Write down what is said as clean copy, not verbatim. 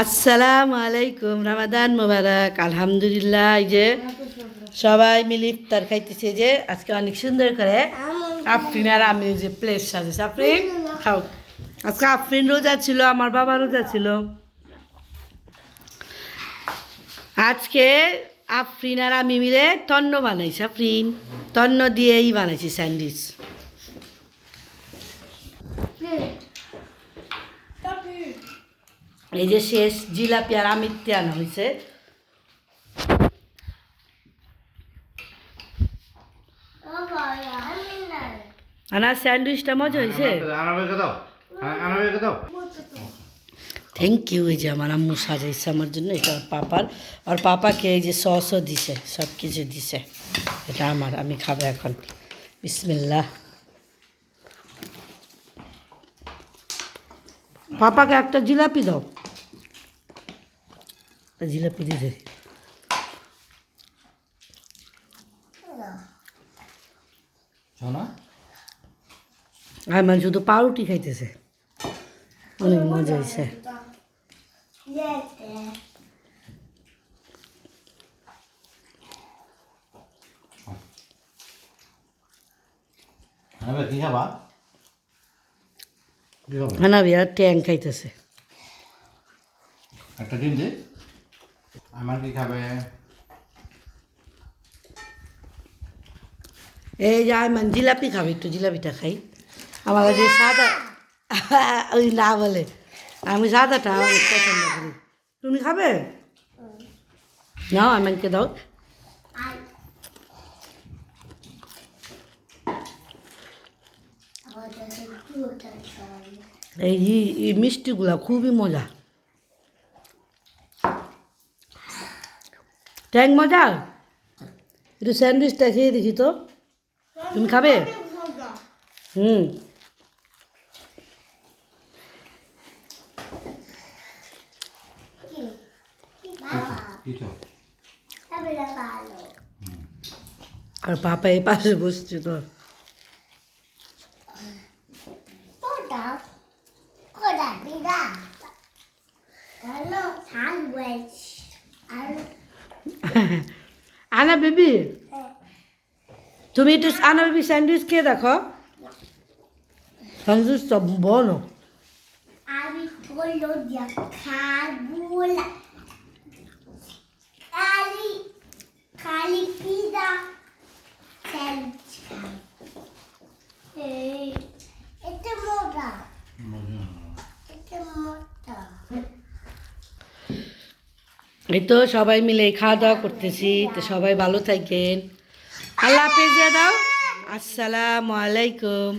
আসসালামু আলাইকুম, রামাদান মোবারক। আলহামদুলিল্লাহ, এই যে সবাই মিলে ইফতার খাইতেছে। যে আজকে অনেক সুন্দর করে আফরিন আর আমি যে প্লেট সাজেছে। আফরিন খাও। আজকে আফরিন রোজা ছিল, আমার বাবা রোজা ছিল। আজকে আফরিন আর আমি মিলে তন্ন বানাইছি। আফরিন তন্ন দিয়েই বানাইছি স্যান্ডউইচ। এই যে শেষ জিলাপি আর আমিত্তি আনা হয়েছে। আনা স্যান্ডউইচটা মজা হয়েছে। Thank you. এই যে আমার আম্মু সাজাইছে আমার জন্য। এটা পাপার, আর পাপাকে এই যে সসও দিছে, সব কিছু দিছে। এটা আমার, আমি খাবো এখন। বিসমিল্লাহ। পাপাকে একটা জিলাপি দাও। জিলাপি দিতে মানে শুধু পাউরুটি খাইতেছে। অনেক মজা হয়েছে। হানাবি আর ট্যাং খাইতেছে। একটা দিন যে আমার কি খাবে? এই যে মানে জিলাপি খাবে, একটু জিলাপিটা খাই। আমার কাছে সাদা ওই না বলে, আমি সাদাটা অনেক পছন্দ করি। তুমি খাবে? নাও আমাকে দাও। এই মিষ্টিগুলা খুবই মজা। ট্যাং মজা। একটু স্যান্ডউইচটা খেয়ে দেখি তো। তুমি খাবে? হুম। আর পাপা এই পাশে বসছে তো। আনা বেবি, তুমি একটু আনা বেবি স্যান্ডউইচ খেয়ে দেখো। স্যান্ডউইচটা বলো। আমি বললো খাবো না, খালি খালি পিজা স্যান্ডউইচ খাই। এটা মোটা, এটা মোটা। এই তো সবাই মিলে খাওয়া দাওয়া করতেছি। তো সবাই ভালো থাকেন। আল্লাহ হাফেজ দিয়ে দাও। আসসালামু আলাইকুম।